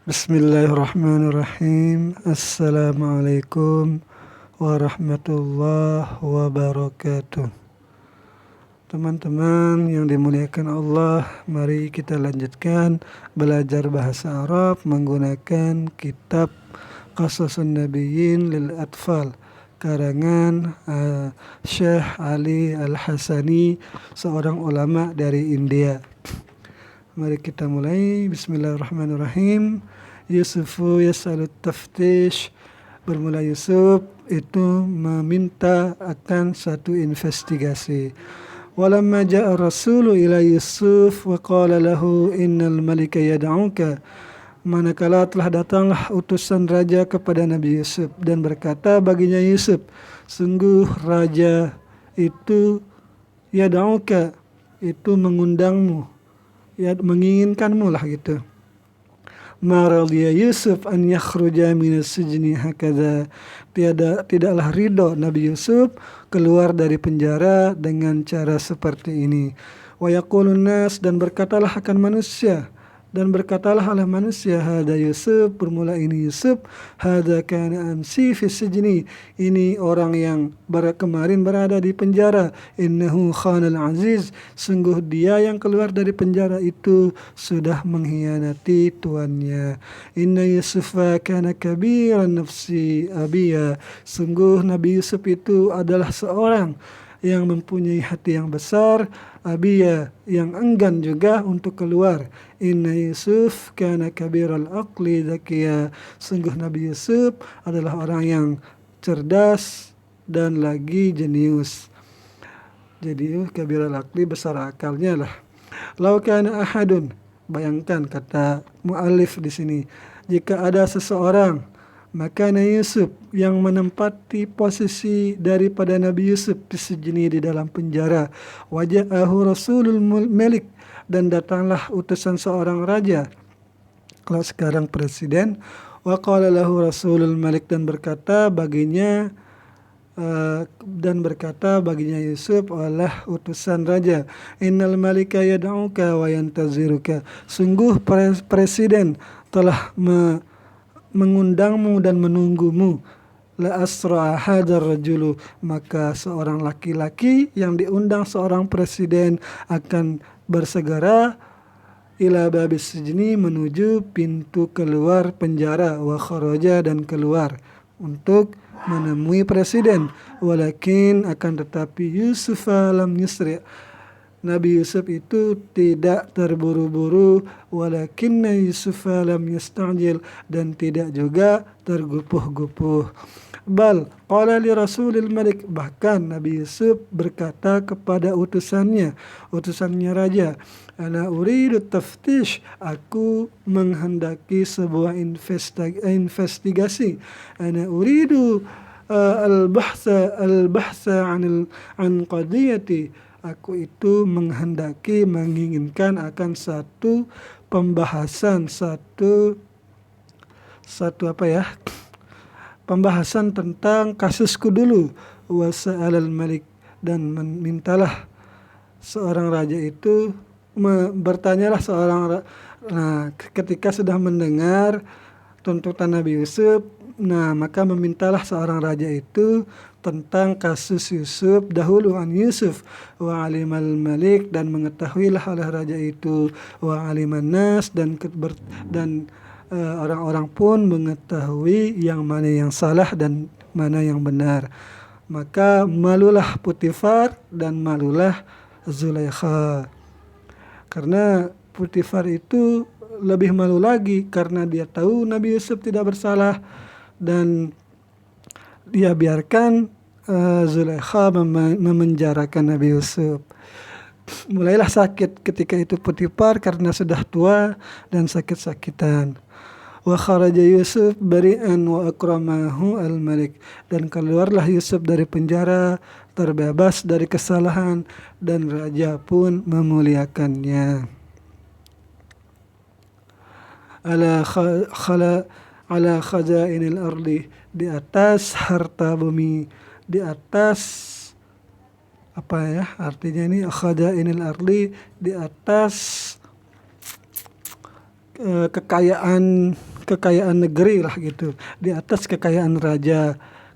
Bismillahirrahmanirrahim. Assalamualaikum warahmatullahi wabarakatuh. Teman-teman yang dimuliakan Allah, mari kita lanjutkan belajar bahasa Arab menggunakan kitab Qasasun Nabiyyin lil Atfal karangan Syekh Ali Al-Hasani, seorang ulama dari India. Mari kita mulai. Bismillahirrahmanirrahim. Yusufu yas'alut taftish. Bermula Yusuf itu meminta akan satu investigasi. Walamma ja'a rasulu ila Yusuf wa qala lahu innal malika yad'uka. Manakala telah datanglah utusan raja kepada Nabi Yusuf dan berkata baginya Yusuf, sungguh raja itu yad'uka, itu mengundangmu, ya menginginkanmu lah gitu. Ma radiya Yusuf an yakhruja minas sijni hakadha. Tidaklah ridho Nabi Yusuf keluar dari penjara dengan cara seperti ini. Wa yaqulun nas, dan berkatalah oleh manusia, hada Yusuf, bermula ini Yusuf, hada kana amsi fi sijni, ini orang yang kemarin berada di penjara, innahu khanal aziz, sungguh dia yang keluar dari penjara itu sudah mengkhianati tuannya. Inna Yusufa kana kabiran nafsi abiya, sungguh Nabi Yusuf itu adalah seorang yang mempunyai hati yang besar, abiya, yang enggan juga untuk keluar. Inna Yusuf kana kabiral aqli zakiya, sungguh Nabi Yusuf adalah orang yang cerdas dan lagi jenius. Jadi kabiral aqli, besar akalnya lah. Lau kana ahadun, bayangkan kata muallif di sini, jika ada seseorang, maka Yusuf yang menempati posisi daripada Nabi Yusuf di sejeni, di dalam penjara. Waja'ahu rasulul malik, dan datanglah utusan seorang raja, kalau sekarang presiden. Wa qala lahu rasulul malik, dan berkata baginya Yusuf oleh utusan raja, innal malika yad'uka wa yantaziruka, sungguh presiden telah mengundangmu dan menunggumu. La asra hadar rajulu, maka seorang laki-laki yang diundang seorang presiden akan bersegera ila babis sijni, menuju pintu keluar penjara, wa kharaja, dan keluar untuk menemui presiden. Walakin, akan tetapi, Yusuf lam yusri, Nabi Yusuf itu tidak terburu-buru. Walakinna Yusuf lam yastajil, dan tidak juga tergupuh-gupuh. Bal qala li rasulil malik, bahkan Nabi Yusuf berkata kepada utusannya raja, ana uridu taftish, aku menghendaki sebuah investigasi. Ana uridu al-bahsa an qadiyati, aku itu menginginkan akan satu pembahasan, pembahasan tentang kasusku dulu. Wasa'alal malik, dan mintalah seorang raja itu, bertanyalah ketika sudah mendengar tuntutan Nabi Yusuf, maka memintalah seorang raja itu tentang kasus Yusuf dahulu, an Yusuf, wa alimal malik, dan mengetahuilah oleh raja itu, wa aliman nas, dan orang-orang pun mengetahui yang mana yang salah dan mana yang benar. Maka malulah Potifar dan malulah Zulaikha, karena Potifar itu lebih malu lagi karena dia tahu Nabi Yusuf tidak bersalah, dan dia biarkan Zulaikha memenjarakan Nabi Yusuf. Mulailah sakit ketika itu Potifar karena sudah tua dan sakit-sakitan. Wa kharaja Yusuf bari'an wa akramahu al-malik, dan keluarlah Yusuf dari penjara terbebas dari kesalahan, dan raja pun memuliakannya. Ala khazainil ardi, di atas harta bumi, di atas artinya ini khazainil ardi, di atas kekayaan kekayaan negeri lah gitu, di atas kekayaan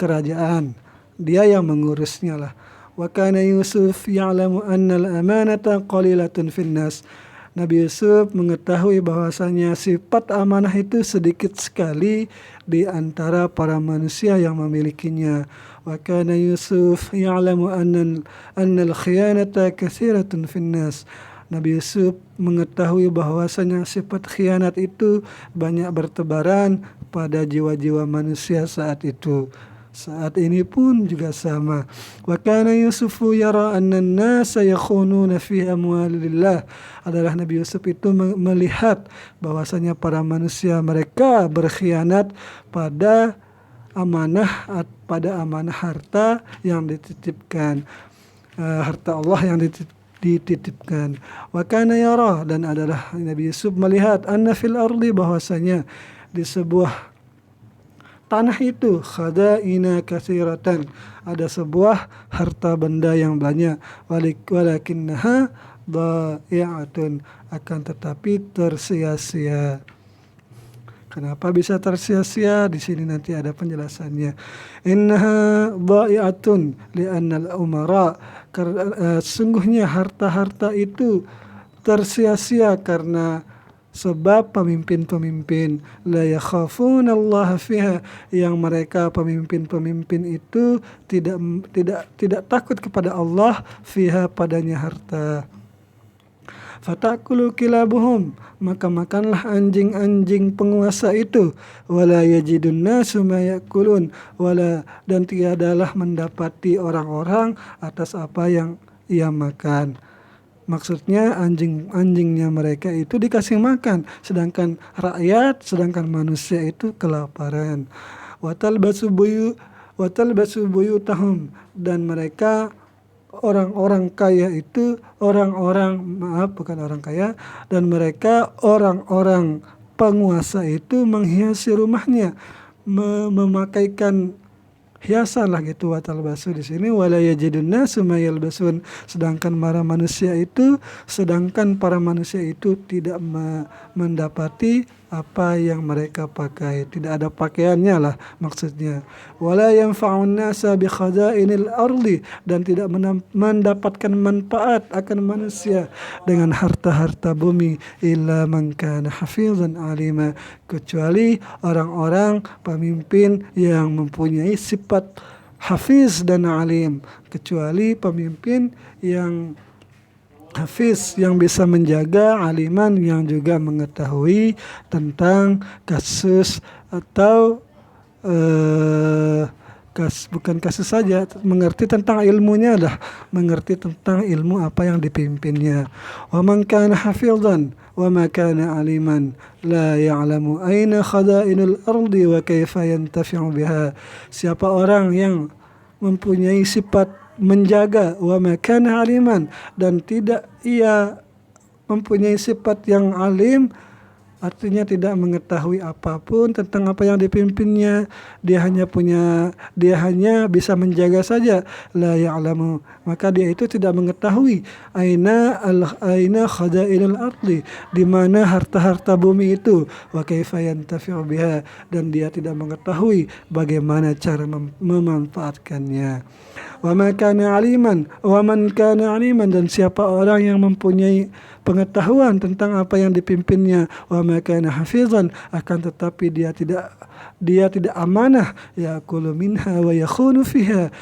kerajaan. Dia yang mengurusnya lah. Wa kana Yusuf ya'lamu anna al-amanata qalilatun finnas. Nabi Yusuf mengetahui bahwasanya sifat amanah itu sedikit sekali di antara para manusia yang memilikinya. Wa kana Yusuf ya'lamu anna al-khiyanata katsiratun finnas. Nabi Yusuf mengetahui bahwasanya sifat khianat itu banyak bertebaran pada jiwa-jiwa manusia saat itu. Saat ini pun juga sama. Wa kana Yusufu yara anna an-nasa yakhununa fi amwalillah. Adalah Nabi Yusuf itu melihat bahwasanya para manusia mereka berkhianat pada amanah harta yang dititipkan. Harta Allah yang dititipkan. Wa kana yara, dan adalah Nabi Yusuf melihat anna fil ardi, bahwasanya di sebuah tanah itu khadaina katsiratan, ada sebuah harta benda yang banyak, walakinnaha dha'i'atun, akan tetapi tersia-sia. Kenapa bisa tersia-sia? Di sini nanti ada penjelasannya. Innaha dha'i'atun li'anna al-umara, sungguhnya harta-harta itu tersia-sia karena sebab pemimpin-pemimpin la yakhafuna Allah fiha, yang mereka pemimpin-pemimpin itu tidak takut kepada Allah fiha, padanya harta. Fatakulu kilabuhum, maka makanlah anjing-anjing penguasa itu. Wala yajidun nasu ma yakulun, dan tiadalah mendapati orang-orang atas apa yang ia makan. Maksudnya anjingnya mereka itu dikasih makan, sedangkan sedangkan manusia itu kelaparan. Watalbasu buyutahum, dan mereka orang-orang kaya itu dan mereka orang-orang penguasa itu menghiasi rumahnya, memakaikan hiasan lah gitu. Watalbasu di sini wala yajidun nasu ma yalbasun, sedangkan para manusia itu tidak mendapati apa yang mereka pakai, tidak ada pakaiannya lah maksudnya. Wala yanfa'un nasa bi khaza'inil ardi, dan tidak mendapatkan manfaat akan manusia dengan harta-harta bumi, illa man kana hafizan alima, kecuali orang-orang pemimpin yang mempunyai sifat hafiz dan alim, kecuali pemimpin yang hafiz, yang bisa menjaga, aliman, yang juga mengetahui tentang kasus atau bukan kasus saja, mengerti tentang ilmunya lah, mengerti tentang ilmu apa yang dipimpinnya. Wa man kana hafizan wa ma kana aliman la ya'lamu aina khada'inul ardi wa kaifa yantafi'u biha. Siapa orang yang mempunyai sifat menjaga, wa makana aliman, dan tidak ia mempunyai sifat yang alim, artinya tidak mengetahui apapun tentang apa yang dipimpinnya, dia hanya bisa menjaga saja, la ya'lamu, maka dia itu tidak mengetahui aina khadainul ardi, di mana harta-harta bumi itu, wa kaifa yantafi'u biha, dan dia tidak mengetahui bagaimana cara memanfaatkannya. Wa man kana aliman, dan siapa orang yang mempunyai pengetahuan tentang apa yang dipimpinnya, wa ma kana hafizan, akan tetapi dia tidak amanah, yaqulu minha wa yakhunu fiha,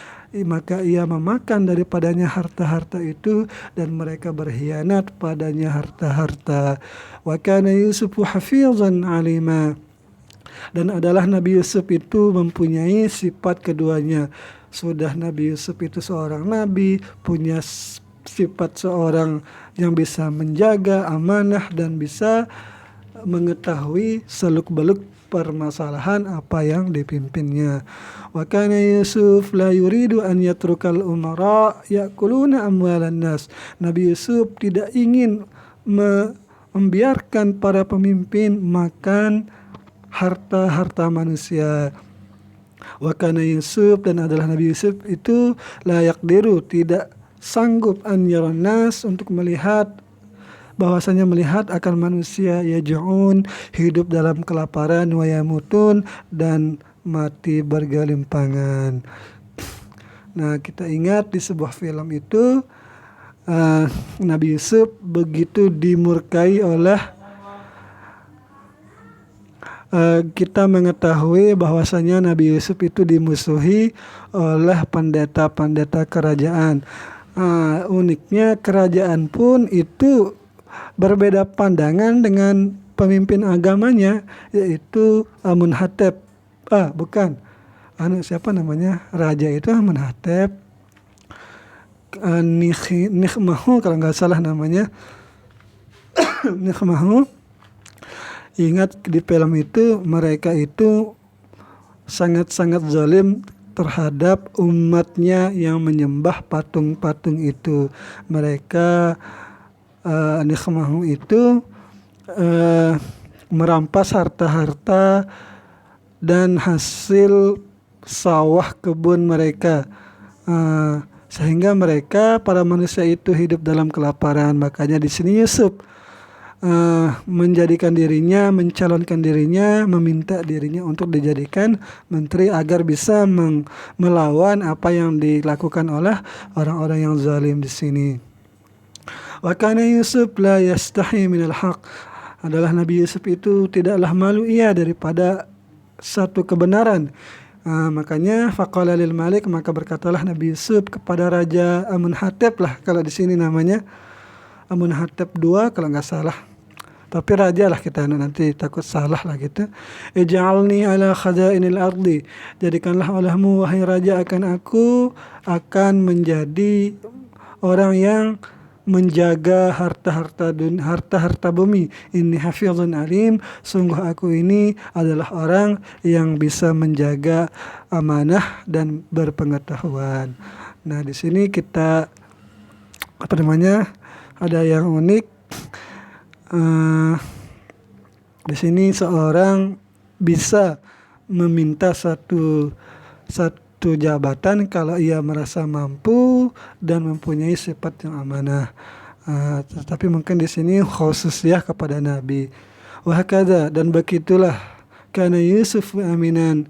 maka ia memakan daripadanya harta-harta itu dan mereka berkhianat padanya harta-harta. Wa kana Yusufu hafizan alima, dan adalah Nabi Yusuf itu mempunyai sifat keduanya. Sudah Nabi Yusuf itu seorang nabi, punya sifat seorang yang bisa menjaga amanah dan bisa mengetahui seluk-beluk permasalahan apa yang dipimpinnya. Wa kana Yusuf la yuridu an yatrukal umara yakuluna amwalan nas. Nabi Yusuf tidak ingin membiarkan para pemimpin makan harta-harta manusia. Wa kana Yusuf, dan adalah Nabi Yusuf itu la yaqdiru, tidak sanggup an yaran nas, untuk melihat bahwasanya melihat akan manusia yaj'un, hidup dalam kelaparan, wa yamutun, dan mati bergelimpangan. Nah, kita ingat di sebuah film itu Nabi Yusuf begitu dimurkai oleh kita mengetahui bahwasanya Nabi Yusuf itu dimusuhi oleh pendeta-pendeta kerajaan. Uniknya kerajaan pun itu berbeda pandangan dengan pemimpin agamanya, yaitu Amunhatep. Bukan. Siapa namanya? Raja itu Amunhatep. Nikhmahu kalau nggak salah namanya. Nikhmahu. Ingat di film itu mereka itu sangat-sangat zalim terhadap umatnya yang menyembah patung-patung itu. Mereka Nikhmahu itu merampas harta-harta dan hasil sawah kebun mereka, sehingga mereka para manusia itu hidup dalam kelaparan. Makanya di sini Yusuf mencalonkan dirinya, meminta dirinya untuk dijadikan menteri agar bisa melawan apa yang dilakukan oleh orang-orang yang zalim di sini. Wa kana Yusuf la yastahi minal haq. Adalah Nabi Yusuf itu tidaklah malu ia daripada satu kebenaran. Makanya faqala lil malik, maka berkatalah Nabi Yusuf kepada Raja Amunhatep lah, kalau di sini namanya Amunhatep II kalau nggak salah. Tapi raja lah kita, nanti takut salah lah gitu. Ij'alni ala khazainil ardi. Jadikanlah olehmu wahai raja aku akan menjadi orang yang menjaga harta-harta bumi. Inni hafizun alim. Sungguh aku ini adalah orang yang bisa menjaga amanah dan berpengetahuan. Nah, di sini kita ada yang unik. Di sini seorang bisa meminta satu jabatan kalau ia merasa mampu dan mempunyai sifat yang amanah. Tetapi mungkin di sini khusus ya kepada Nabi. Wahakadha, dan begitulah karena Yusuf aminan.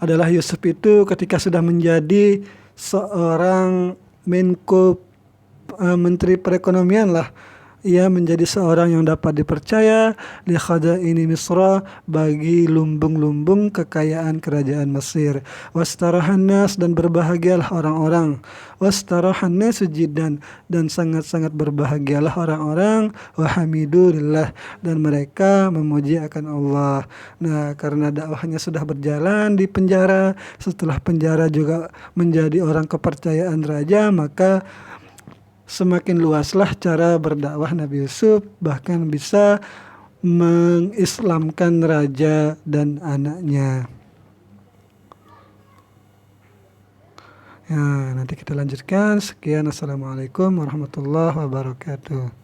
Adalah Yusuf itu ketika sudah menjadi seorang Menko, menteri perekonomian lah, ia menjadi seorang yang dapat dipercaya li khadaini Misra, bagi lumbung-lumbung kekayaan kerajaan Mesir. Wastarahan nas, dan berbahagialah orang-orang. Wastarahan nas jiddan, dan sangat-sangat berbahagialah orang-orang. Wahamidulillah, dan mereka memuji akan Allah. Nah, karena dakwahnya sudah berjalan di penjara, setelah penjara juga menjadi orang kepercayaan raja, maka semakin luaslah cara berdakwah Nabi Yusuf, bahkan bisa mengislamkan raja dan anaknya. Ya, nanti kita lanjutkan. Sekian, assalamualaikum warahmatullahi wabarakatuh.